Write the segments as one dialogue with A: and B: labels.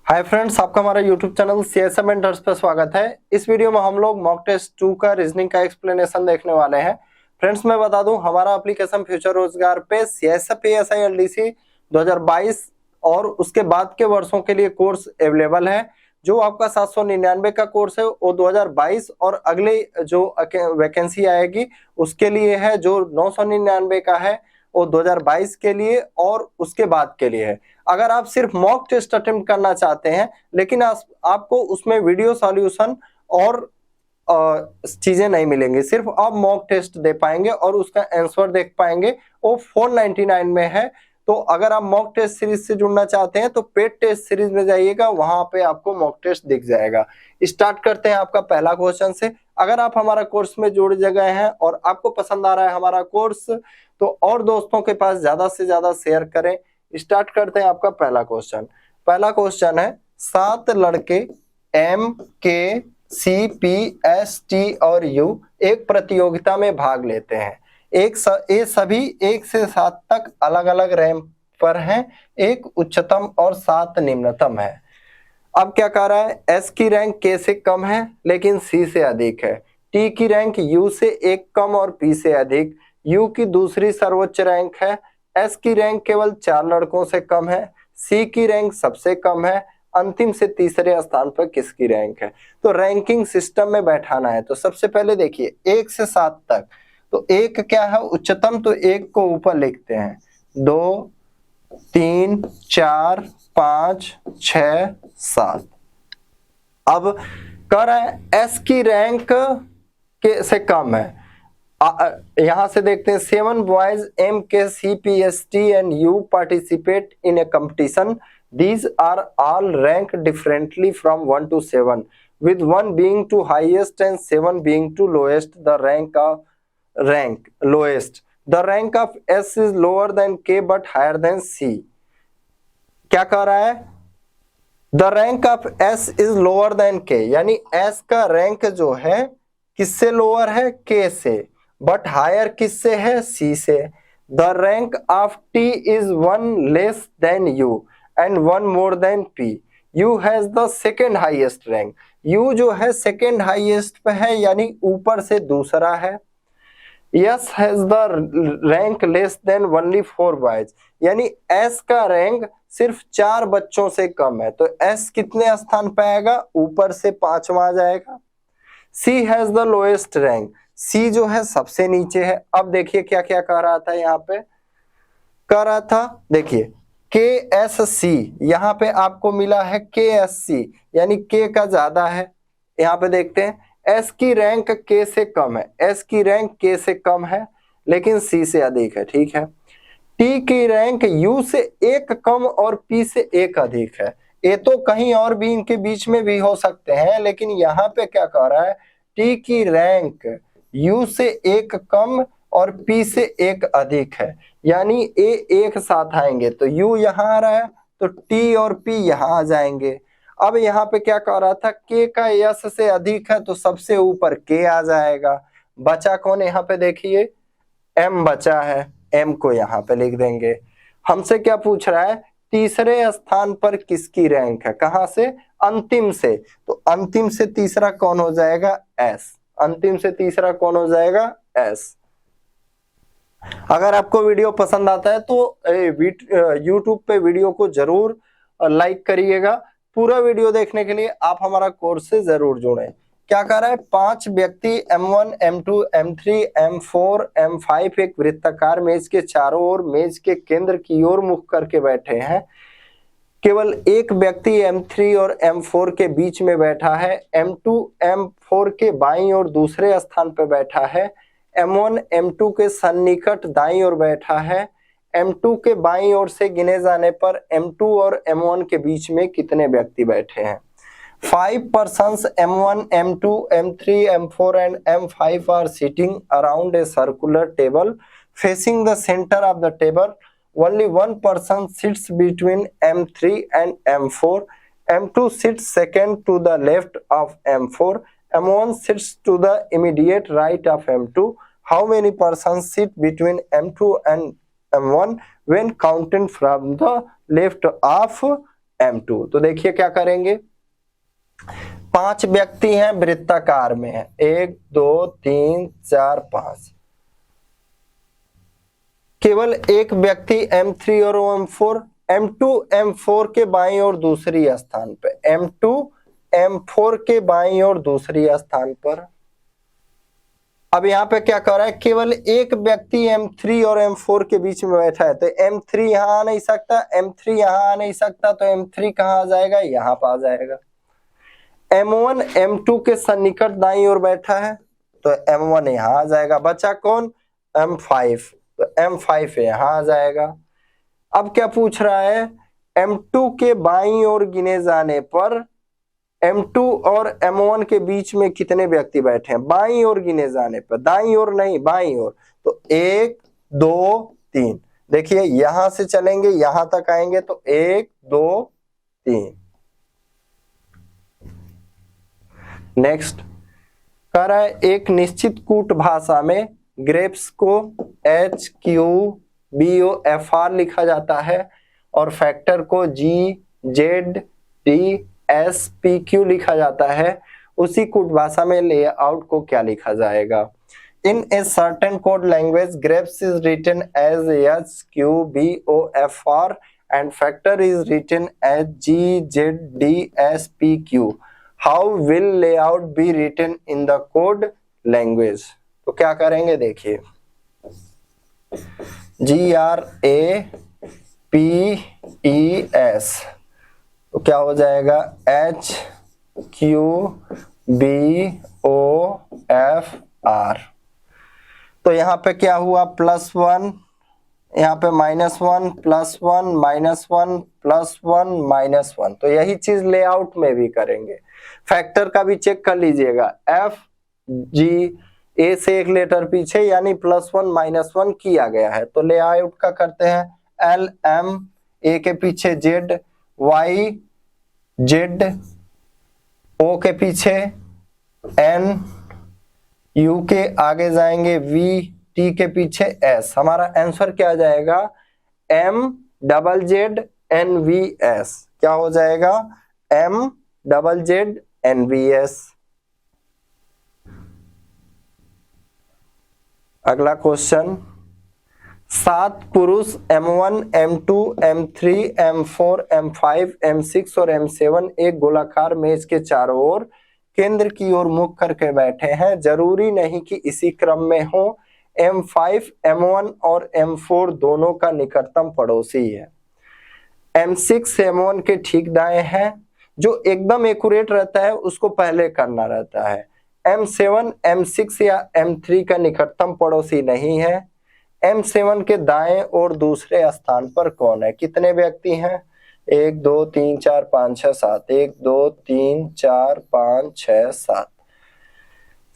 A: Hi friends, आपका हमारा YouTube channel CSM mentors पर स्वागत है। इस वीडियो में हम लोग मॉक टेस्ट 2 का रीजनिंग का एक्सप्लेनेशन देखने वाले हैं। फ्रेंड्स, मैं बता दूं, हमारा एप्लीकेशन फ्यूचर रोजगार पे सीएसएफ पीएसआई एलडीसी 2022 और उसके बाद के वर्षों के लिए कोर्स अवेलेबल है। जो आपका 799 का कोर्स है वो 2022 और अगले जो वैकेंसी आएगी उसके लिए है। जो 999 का है वो 2022 के लिए और उसके बाद के लिए है। अगर आप सिर्फ मॉक टेस्ट अटेम्प्ट करना चाहते हैं लेकिन आपको उसमें वीडियो सॉल्यूशन और चीजें नहीं मिलेंगी, सिर्फ आप मॉक टेस्ट दे पाएंगे और उसका आंसर देख पाएंगे, वो 499 में है। तो अगर आप मॉक टेस्ट सीरीज से जुड़ना चाहते हैं तो पेड टेस्ट सीरीज में जाइएगा, वहां पे आपको मॉक टेस्ट दिख जाएगा। स्टार्ट करते हैं आपका पहला क्वेश्चन से। अगर आप हमारा कोर्स में जुड़ गए हैं और आपको पसंद आ रहा है हमारा कोर्स तो और दोस्तों के पास ज्यादा से ज्यादा शेयर करें। स्टार्ट करते हैं आपका पहला क्वेश्चन। पहला क्वेश्चन है, 7 लड़के M K C P S T और यू एक प्रतियोगिता में भाग लेते हैं। ये सभी 1 से 7 तक अलग अलग रैंक पर हैं। एक उच्चतम और 7 निम्नतम है। अब क्या कह रहा है, एस की रैंक के से कम है लेकिन सी से अधिक है। टी की रैंक यू से 1 कम और पी से अधिक। यू की दूसरी सर्वोच्च रैंक है। एस की रैंक केवल 4 लड़कों से कम है। सी की रैंक सबसे कम है। अंतिम से तीसरे स्थान पर किसकी रैंक है? तो रैंकिंग सिस्टम में बैठाना है। तो सबसे पहले देखिए 1 से 7 तक, तो 1 क्या है उच्चतम, तो 1 को ऊपर लिखते हैं। 2 3 4 5 6 7। अब कह रहा है एस की रैंक के से कम है। यहां से देखते हैं 7 boys M K C P S T and U participate in a competition. These are all rank differently from 1 to 7 with 1 being to highest and 7 being to lowest. The rank lowest. The rank of S is lower than K but higher than C. क्या कह रहा है? The rank of S is lower than K, यानी S का rank जो है किससे lower है? K से, बट हायर किससे है? C से। The rank of T is 1 less than U and 1 more than P. U has the second highest rank. U जो है सेकेंड हाईएस्ट पे है, यानी ऊपर से दूसरा है। S has the rank less than only 4 boys, यानी S का रैंक सिर्फ 4 बच्चों से कम है। तो S कितने स्थान पे आएगा? ऊपर से 5वां आ जाएगा। C has the lowest rank. C जो है सबसे नीचे है। अब देखिए क्या क्या कह रहा था, यहाँ पे कह रहा था, देखिए KSC, यहाँ पे आपको मिला है KSC, यानी K का ज्यादा है। यहाँ पे देखते हैं S की रैंक K से कम है। S की रैंक K से कम है लेकिन C से अधिक है, ठीक है। T की रैंक U से 1 कम और P से 1 अधिक है। ये तो कहीं और भी इनके बीच में भी हो सकते हैं, लेकिन यहाँ पे क्या कह रहा है, T की रैंक U से 1 कम और P से 1 अधिक है, यानी ये एक साथ आएंगे। तो U यहाँ आ रहा है तो T और P यहाँ आ जाएंगे। अब यहाँ पे क्या कह रहा था, K का S से अधिक है तो सबसे ऊपर K आ जाएगा। बचा कौन? यहाँ पे देखिए M बचा है, M को यहाँ पे लिख देंगे। हमसे क्या पूछ रहा है, तीसरे स्थान पर किसकी रैंक है? कहां से? अंतिम से। तो अंतिम से तीसरा कौन हो जाएगा? S। अंतिम से तीसरा कौन हो जाएगा? S। अगर आपको वीडियो पसंद आता है तो YouTube पे वीडियो को जरूर लाइक करिएगा। पूरा वीडियो देखने के लिए आप हमारा कोर्स से जरूर जुड़ें। क्या कर रहा है, 5 व्यक्ति M1, M2, M3, M4, M5 एक वृत्ताकार मेज के चारों ओर मेज के केंद्र की ओर मुख करके बैठे हैं। केवल एक व्यक्ति M3 और M4 के बीच में बैठा है। M2 M4 के बाईं ओर दूसरे स्थान पर बैठा है। M1 M2 के सन्निकट दाईं ओर बैठा है। M2 के बाईं ओर से गिने जाने पर M2 और M1 के बीच में कितने व्यक्ति बैठे हैं? 5 persons M1, M2, M3, M4 and M5 are sitting around a circular table facing the center of the table. Only one person sits between M3 and M4. M2 sits second to the left of M4. M1 sits to the immediate right of M2. How many persons sit between M2 and M1 when counted from the left of M2। तो देखिए क्या करेंगे, 5 व्यक्ति हैं, वृत्ताकार में है, 1 2 3 4 5। केवल एक व्यक्ति M3 और M4, M2 M4 के बाईं ओर दूसरी स्थान पे, M2 M4 के बाईं ओर दूसरी स्थान पर। अब यहाँ पे क्या कर रहा है, केवल एक व्यक्ति M3 और M4 के बीच में बैठा है, तो M3 यहाँ आ नहीं सकता, M3 यहाँ आ नहीं सकता, तो M3 कहाँ आ जाएगा, यहाँ पर आ जाएगा। M1 M2 के सन्निकट दाईं ओर बैठा है, तो M1 यहाँ आ जाएगा। बचा कौन, M5, तो M5 यहाँ आ जाएगा। अब क्या पूछ रहा है, M2 के बाईं ओर गिने जाने पर M2 और M1 के बीच में कितने व्यक्ति बैठे हैं, बाईं ओर गिने जाने पर, दाईं ओर नहीं बाईं ओर, तो 1 2 3। देखिए यहां से चलेंगे यहां तक आएंगे, तो 1 2 3। नेक्स्ट कह रहा है, एक निश्चित कूट भाषा में ग्रेप्स को HQBOFR लिखा जाता है और फैक्टर को GZDSPQ लिखा जाता है। उसी कूट भाषा में लेआउट को क्या लिखा जाएगा। In a certain code language grapes is written as HQBOFR and factor is written as GZDSPQ। How will layout be written in the code language. तो क्या करेंगे, देखिए GRAPES, तो क्या हो जाएगा HQBOFR। तो यहाँ पे क्या हुआ, +1, यहाँ पे -1 +1 -1 +1 -1। तो यही चीज लेआउट में भी करेंगे। फैक्टर का भी चेक कर लीजिएगा, FG A से एक लेटर पीछे यानी +1 -1 किया गया है। तो लेआउट का करते हैं, LM A के पीछे Z, Y Z, O के पीछे N, U के आगे जाएंगे V, T के पीछे S। हमारा आंसर क्या आ जाएगा, MZZNVS। क्या हो जाएगा, MZZNVS। अगला क्वेश्चन, 7 पुरुष M1 M2 M3 M4 M5 M6 और M7 एक गोलाकार मेज के चारों ओर केंद्र की ओर मुख करके बैठे हैं। जरूरी नहीं कि इसी क्रम में हो। M5 M1 और M4 दोनों का निकटतम पड़ोसी है। M6 M1 के ठीक दाएं है, जो एकदम एक्यूरेट रहता है उसको पहले करना रहता है। M7 M6 या M3 का निकटतम पड़ोसी नहीं है। M7 के दाएं और दूसरे स्थान पर कौन है, कितने व्यक्ति हैं, 1 2 3 4 5 6 7, 1 2 3 4 5 6 7।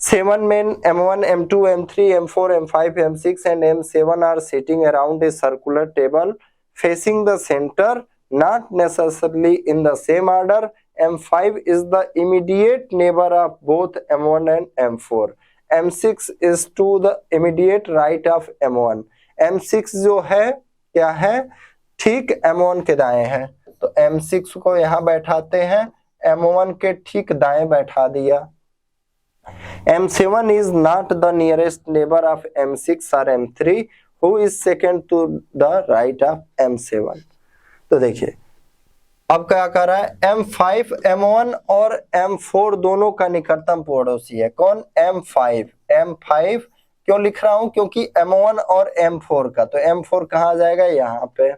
A: 7 men M1 M2 M3 M4 M5 M6 and M7 are sitting around a circular table facing the center, not necessarily in the same order. M5 is the immediate neighbor of both M1 and M4. M6 is to the immediate right of M1. M6 जो है क्या है, ठीक M1 के दाएं है, तो M6 को यहाँ बैठाते हैं, M1 के ठीक दाएं बैठा दिया। M7 is not the nearest neighbor of M6 or M3, who is second to the right of M7। तो देखिए अब क्या कर रहा है, M5 M1 और M4 दोनों का निकटतम पड़ोसी है। कौन, M5। M5 क्यों लिख रहा हूं, क्योंकि M1 और M4 का, तो M4 कहाँ जाएगा, यहाँ पे।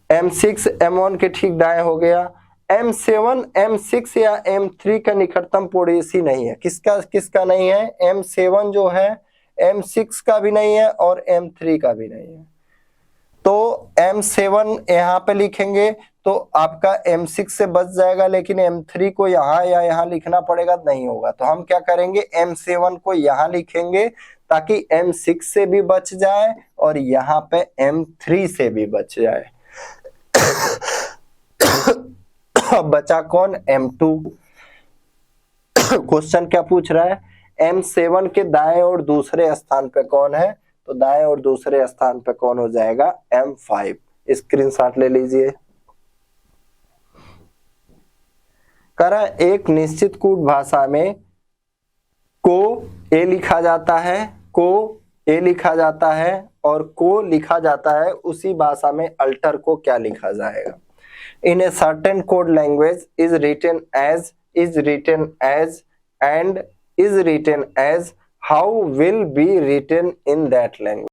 A: M6 M1 के ठीक दाएं हो गया। M7 M6 या M3 का निकटतम पड़ोसी नहीं है। किसका किसका नहीं है, M7 जो है M6 का भी नहीं है और M3 का भी नहीं है। तो M7 यहाँ पे लिखेंगे तो आपका M6 से बच जाएगा, लेकिन M3 को यहाँ या यहाँ लिखना पड़ेगा, नहीं होगा। तो हम क्या करेंगे, M7 को यहाँ लिखेंगे ताकि M6 से भी बच जाए और यहाँ पे M3 से भी बच जाए। बचा कौन, M2। क्वेश्चन क्या पूछ रहा है, M7 के दाएं और दूसरे स्थान पे कौन है, तो दाएं और दूसरे स्थान पे कौन हो जाएगा, M5। स्क्रीनशॉट ले लीजिए। करा एक निश्चित कूट भाषा में को ए लिखा जाता है, को ए लिखा जाता है और को लिखा जाता है, उसी भाषा में अल्टर को क्या लिखा जाएगा? In a certain code language is written as and is written as how will be written in that language.